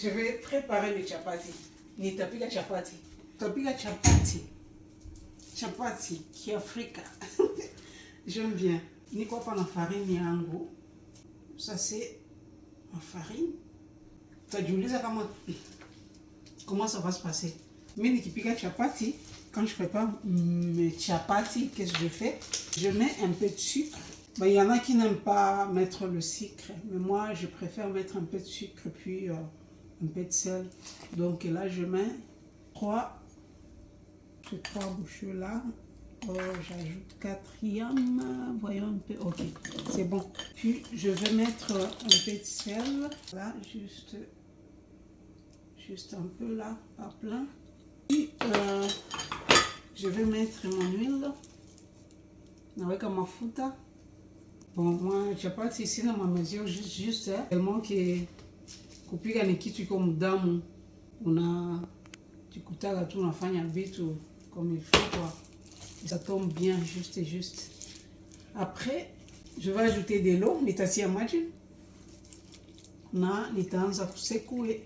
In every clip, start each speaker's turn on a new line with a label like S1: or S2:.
S1: Je vais préparer mes chapati. Nitapika chapati. Nitapika chapati. Chapati kiafrika. J'aime bien. Niko hapa na farine yangu. Ça c'est ma farine. Utajiuliza comment ça va se passer. Mais nikipika chapati, quand je prépare mes chapati, qu'est-ce que je fais? Je mets un peu de sucre. Ben, il y en a qui n'aiment pas mettre le sucre, mais moi je préfère mettre un peu de sucre puis un peu de sel. Donc là je mets trois bouchées là. Oh, j'ajoute quatrième, voyons un peu, ok, c'est bon. Puis je vais mettre un peu de sel, là, juste un peu là, pas plein. Puis je vais mettre mon huile, avec ma mafuta. Bon, moi, chapati ici dans ma mesure, juste tellement que kupika ni kitu comme damu, tukutaka tu unafanya vitu comme il faut quoi. Ça tombe bien, juste. Après, je vais ajouter de l'eau, nitatia maji. Na nitaanza kusekue.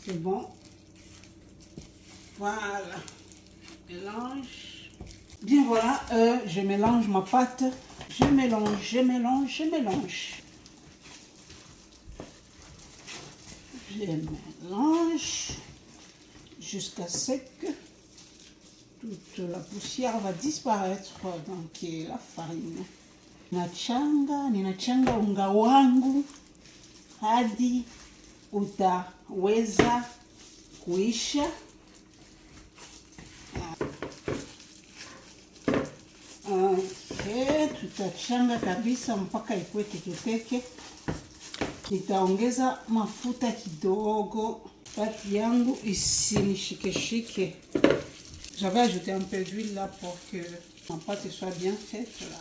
S1: C'est bon. Voilà. Mélange. Bien voilà, je mélange ma pâte. Je mélange jusqu'à ce que toute la poussière va disparaître dans la farine. Ninachanga unga wangu hadi utaweza kuisha. Okay, tutachanga kabisa mpaka ikuwe teketeke. Nitaongeza mafuta kidogo, pâte yangu isinishike. J'avais ajouté un peu d'huile là pour que ma pâte soit bien faite là.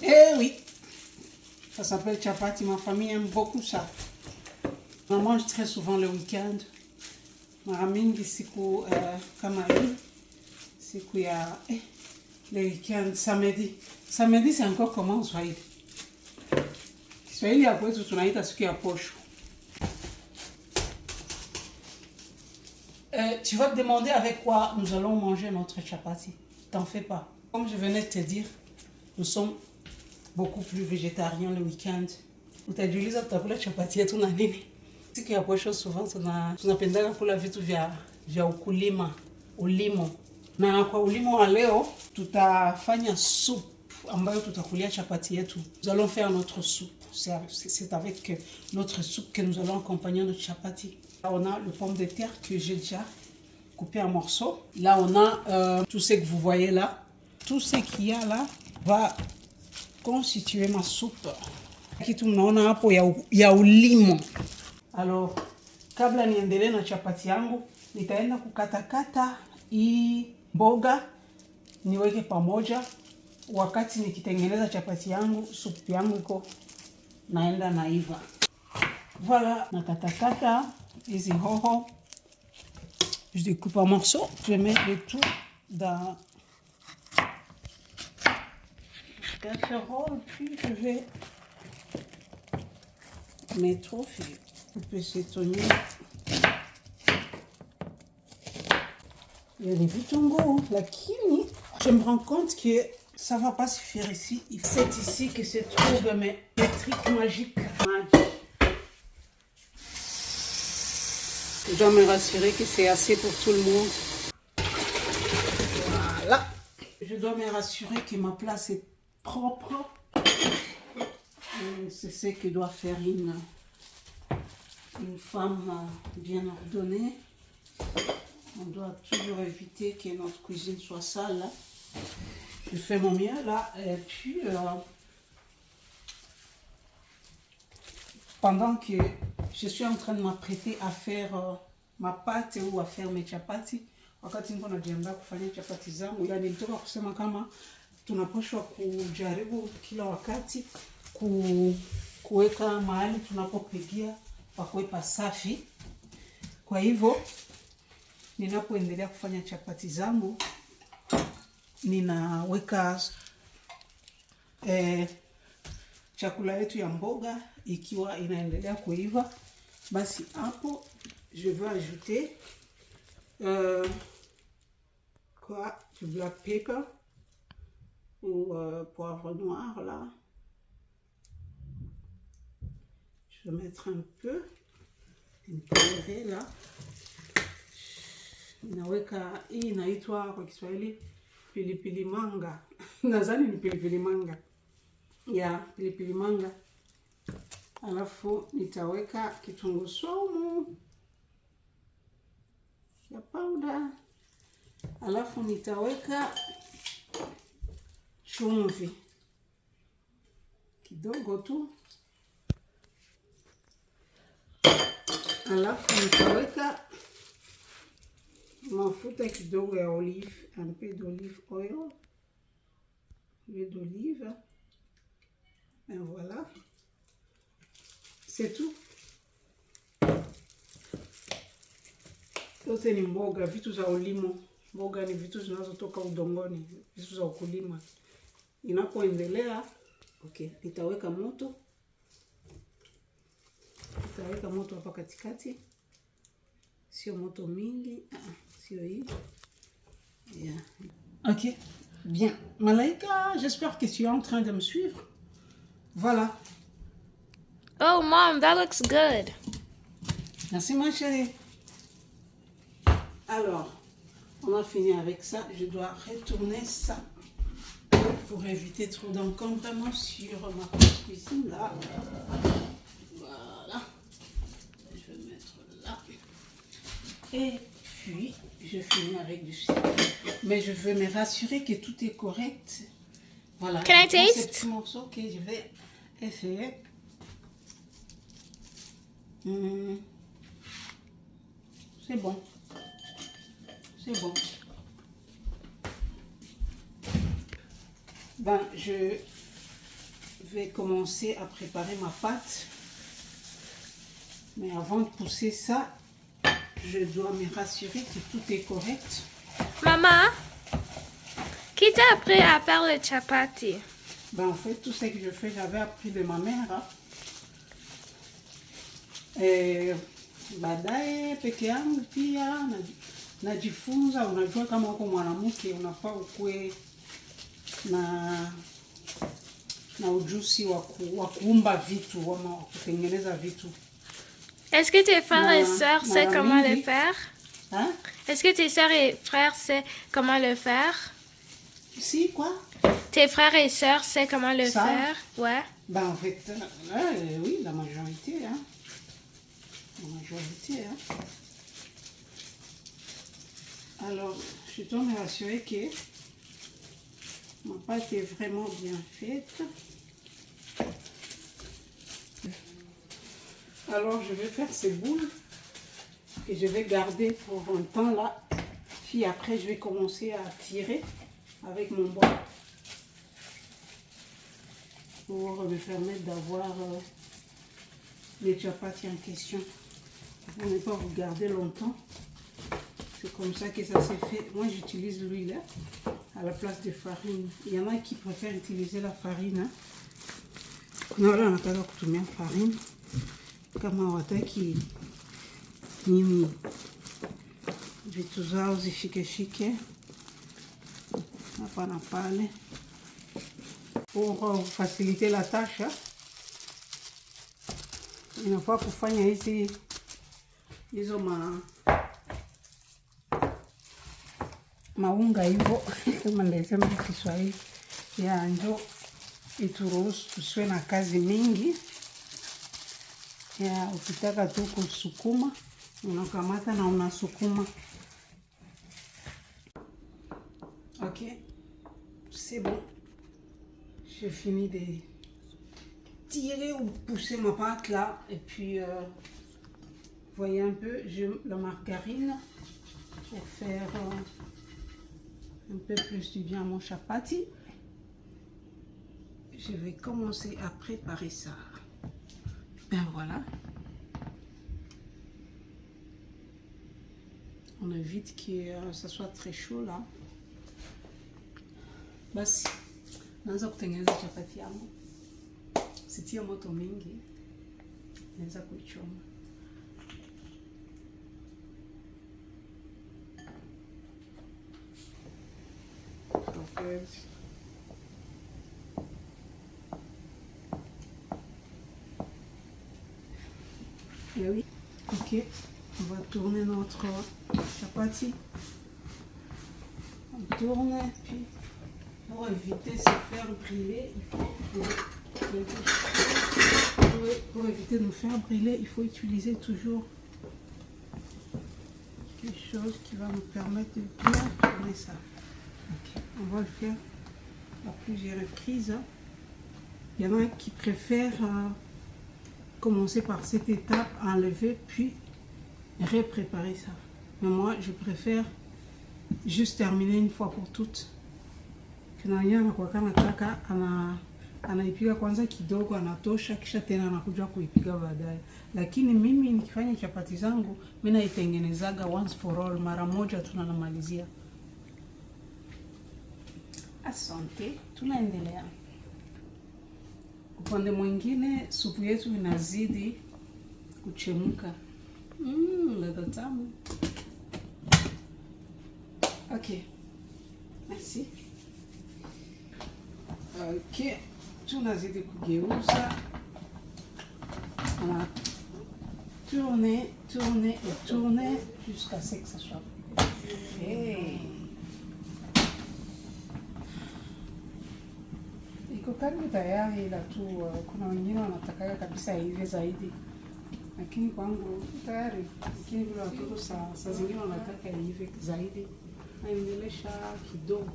S1: Et oui, ça s'appelle chapati. Ma famille aime beaucoup ça. On mange très souvent le week-end. Mara mingi siku kama hii, siku ya le week-end, samedi. Samedi c'est encore comment en Swahili? Swahili ya kwetu tunaita siku ya posho. Tu vas te demander avec quoi nous allons manger notre chapati. T'en fais pas. Comme je venais de te dire, nous sommes beaucoup plus végétariens le week-end. Utajiuliza tutakula chapati yetu na nini? Siku ya posho souvent tunapenda kula vitu vya ukulima, ulimo. Na kwa ulimo wa leo tutafanya soupe ambayo tutakulia chapati yetu. Nous allons faire notre soupe. C'est avec notre soupe que nous allons accompagner notre chapati. Là, on a le pomme de terre que j'ai déjà coupé en morceaux. Là, on a tout ce que vous voyez là. Tout ce qu'il y a là va constituer ma soupe. Kitu mnaona hapo ya ulimo. Alors, kabla niendelee na chapati yangu, nitaenda kukatakata hii mboga niweke pamoja. Wakati nikitengeneza chapati yangu, supu yangu iko naenda naiva. Voilà, nakatakata hizi hoho. Je découpe en morceaux. Je mets le tout dans la casserole, puis je vais mettre au feu. On peut s'étonner. Il y a des vitungos, lakini je me rends compte que ça va pas suffire ici. C'est ici que se trouve mes trucs magiques. Je dois me rassurer que c'est assez pour tout le monde. Voilà. Je dois me rassurer que ma place est propre. C'est ce que doit faire une femme bien ordonnée. On doit toujours éviter que notre cuisine soit sale. Je fais mon mieux là. Et puis, pendant que je suis en train de m'apprêter à faire ma pâte ou à faire mes chapati, wakati niko najiandaa kufanya chapati zangu, yani nitoka kusema kama tunapaswa kujaribu kila wakati kuweka mahali tunapopigia pakuwe pasafi. Kwa hivyo ninapoendelea kufanya chapati zangu, ninaweka chakula yetu ya mboga ikiwa inaendelea kuiva, basi hapo je veux ajouter du black pepper ou poivre noir là. Je vais mettre un peu une purée là. Naweka hii inaitwa kwa Kiswahili pilipili manga. Nadhani ni pilipili manga. Ya pilipili manga. Alafu nitaweka kitunguu saumu ya powder. Alafu nitaweka chumvi kidogo tu. Alafu nitaweka mafuta kidogo ya olive, un peu d'olive oil, huile d'olive. Et voilà. C'est tout. Yote ni mboga, vitu za ulimo. Mboga ni vitu zinazotoka udongoni, vitu za ukulima. Inapoendelea, okay, nitaweka moto. Nitaweka moto hapa katikati. Sio moto mingi, sio hii. Yeah. Ok, bien. Malaika, j'espère que tu es en train de me suivre. Voilà.
S2: Oh, Mom, that looks good.
S1: Merci, ma chérie. Alors, on a fini avec ça. Je dois retourner ça pour éviter trop d'encombrement sur ma petite cuisine là. Voilà. Je vais mettre là. Et puis, je finis avec du sucre. Mais je veux me rassurer que tout est correct. Voilà.
S2: Can I taste?
S1: Ce petit morceau que je vais essayer. C'est bon. C'est bon. Ben, je vais commencer à préparer ma pâte. Mais avant de pousser ça, je dois me rassurer que tout est correct.
S2: Maman, qui t'a appris à faire le chapati?
S1: Ben, en fait, tout ce que je fais, j'avais appris de ma mère. Hein. Et baadaye peke yangu pia najifunza. Unajua kama uko mwanamke unafaa ukue na ujuzi wa kuumba vitu ama kutengeneza vitu.
S2: Est-ce que tes frères et sœurs savent comment le faire?
S1: Hein?
S2: Est-ce que tes sœurs et frères savent comment le faire?
S1: Si, quoi?
S2: Tes frères et sœurs savent comment le faire? Ouais.
S1: Ben, en fait, oui, la majorité, hein. La majorité, hein. Alors, je dois me rassurer que ma pâte est vraiment bien faite. Alors, je vais faire ces boules que je vais garder pour un temps là. Puis après, je vais commencer à tirer avec mon bol pour me permettre d'avoir les chapati en question. Pour ne pas vous garder longtemps. C'est comme ça que ça s'est fait. Moi, j'utilise l'huile à la place de farine. Il y en a qui préfèrent utiliser la farine. Kuna wale wanataka kutumia farine kama hawataki nini vitu zao zishike hapa na pale pour faciliter la tâche. Inafaa kufanya hizo maunga hivyo kama ndesema kwa Kiswahili ya njo ituruhusu tusiwe na kazi mingi. Ya ukitaka tu kusukuma unakamata na unasukuma. Ok, c'est bon. J'ai fini de tirer ou pousser ma pâte là. Et puis, voyez un peu, j'ai la margarine pour faire un peu plus du bien à mon chapati. Je vais commencer à préparer ça. Ben voilà. On évite que ça soit très chaud là. Basi, naanza kutengeneza chapati yangu. Sitia moto mingi. naweza kuichoma. Okay. Et oui, ok, on va tourner notre chapati. On tourne, puis pour éviter de se faire brûler, pour éviter de nous faire brûler, il faut utiliser toujours quelque chose qui va nous permettre de bien tourner ça. Okay. On va le faire à plusieurs reprises. Il y en a qui préfèrent commencer par cette étape, enlever, puis repréparer ça. Mais moi, je préfère juste terminer une fois pour toutes. Anaipiga kwanza kidogo, anatosha, kisha tena anakuja kuipiga baadaye. Lakini mimi nikifanya chapati zangu, mimi naitengenezaga once for all, mara moja tunamalizia. Asante, tunaendelea. Upande mwingine supu yetu inazidi kuchemka. Ladha tamu. Ok. Merci. Ok. Tunazidi kugeuza. On va tourner, tourner et tourner jusqu'à ce que ça soit. Hey. Iko karibu tayari, ila tu kuna wengine wanataka kabisa ive zaidi, lakini kwangu tayari. Lakini vile watoto saa zingine wanataka ive zaidi, naendelesha kidogo,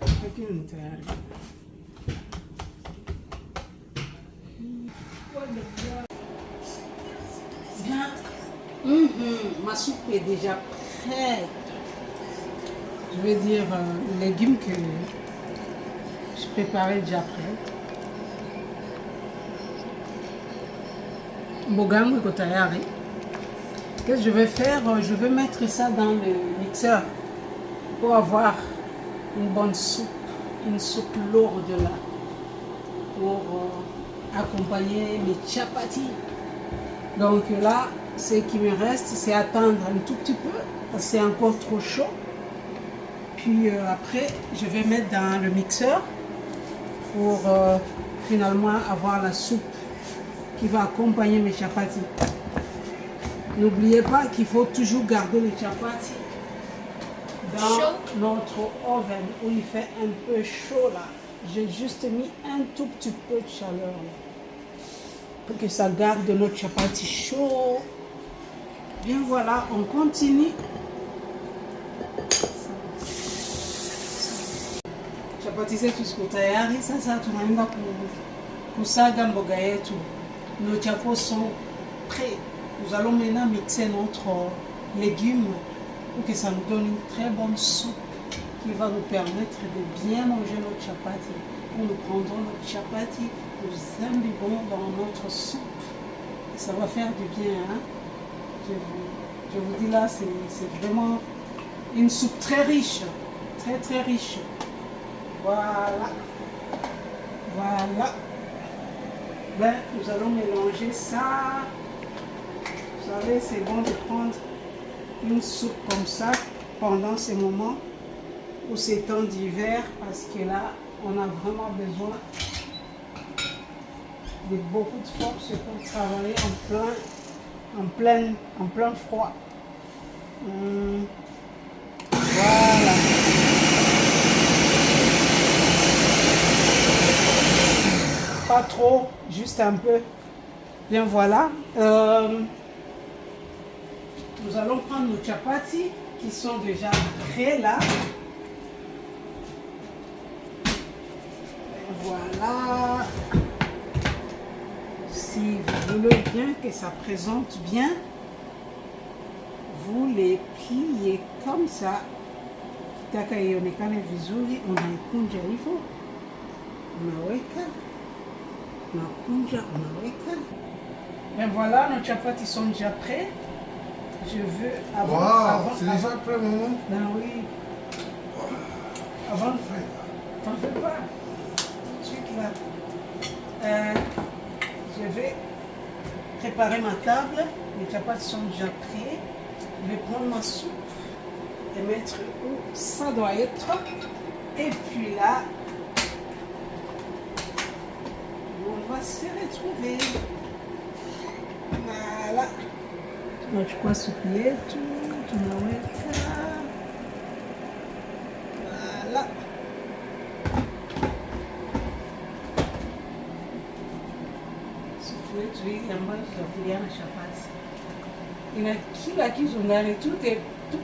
S1: lakini ni tayari. Bien. Ma soupe est déjà prête. Je veux dire, les légumes que je préparais déjà prêt. Bogango iko tayari. Qu'est-ce que je vais faire? Je vais mettre ça dans le mixeur pour avoir une bonne soupe, une soupe lourde là, pour accompagner mes chapatis. Donc là, ce qui me reste, c'est attendre un tout petit peu, parce que c'est encore trop chaud. Puis après, je vais mettre dans le mixeur pour finalement avoir la soupe qui va accompagner mes chapatis. N'oubliez pas qu'il faut toujours garder les chapatis dans notre oven où il fait un peu chaud là. J'ai juste mis un tout petit peu de chaleur là, pour que ça garde notre chapati chaud. Bien voilà, on continue. Chapati zetu ziko tayari. Sasa tunaenda kusaga mboga yetu. Nos chapos sont prêts. Nous allons maintenant mixer notre légume pour que ça nous donne une très bonne soupe qui va nous permettre de bien manger notre chapati. Nous prendrons notre chapati, nous imbibons dans notre soupe. Et ça va faire du bien. Hein? Je vous dis là, c'est vraiment une soupe très riche. Très très riche. Voilà. Voilà. Ben, nous allons mélanger ça. Vous savez, c'est bon de prendre une soupe comme ça pendant ces moments ou ces temps d'hiver, parce que là, on a vraiment besoin de beaucoup de force pour travailler en plein froid. Voilà. Pas trop, juste un peu. Bien voilà. Nous allons prendre nos chapatis qui sont déjà prêts là. Et voilà. Si vous voulez bien que ça présente bien, vous les pliez comme ça. Taka ionekane vizuri, unaikunja hivyo. Unaweka. Unakunja, unaweka. Et voilà, nos chapatis sont déjà prêts. Je veux avant.
S3: C'est déjà prêt, maman?
S1: Ben oui. Avant de faire. T'en fais pas. Tout de suite là. Je vais préparer ma table. Les chapatis sont déjà prêts. Je vais prendre ma soupe et mettre où ça doit être. Et puis là, on va se retrouver. Voilà. Tunachukua supu yetu, tunaweka. Voilà. Supu yetu hii ambayo tutakulia na chapati. Ina kila kitu ndani,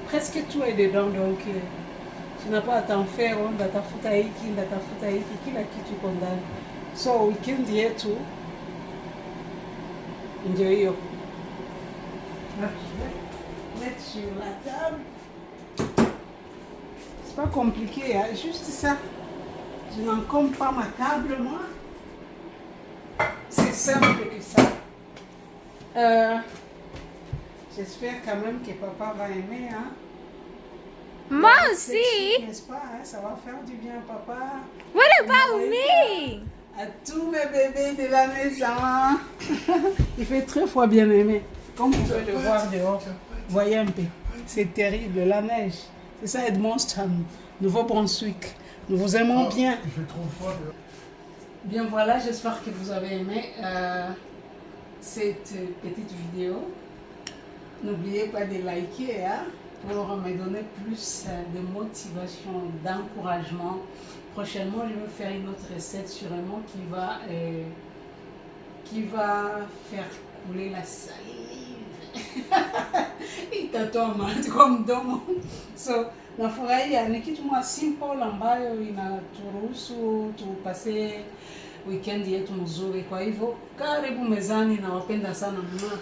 S1: presque tout est dedans, donc tu n'as pas à t'en faire, ndatafuta hiki, kila kitu iko ndani. So weekend yetu ndio hiyo. Je vais mettre sur la table. C'est pas compliqué, hein? Juste ça. Je n'encombre pas ma table, moi. C'est simple que ça. J'espère quand même que papa va aimer. Hein?
S2: Moi aussi.
S1: N'est-ce pas? Hein? Ça va faire du bien, papa.
S2: What about me?
S1: À tous mes bébés de la maison. Il fait très froid, bien aimé. Comme vous pouvez le voir dehors. Voyez un peu. C'est terrible, la neige. C'est ça Edmundston, Nouveau-Brunswick. Nous vous aimons bien.
S3: Il fait trop froid dehors.
S1: Bien voilà, j'espère que vous avez aimé cette petite vidéo. N'oubliez pas de liker hein, pour me donner plus de motivation, d'encouragement. Prochainement, je vais faire une autre recette sûrement qui va faire couler la salive. Itatoa maji kwa mdomo. So, nafurahia ni kitu mwa simple ambayo inaturuhusu tupase weekend yetu mzuri. Kwa hivyo, karibu mezani, nawapenda sana mama.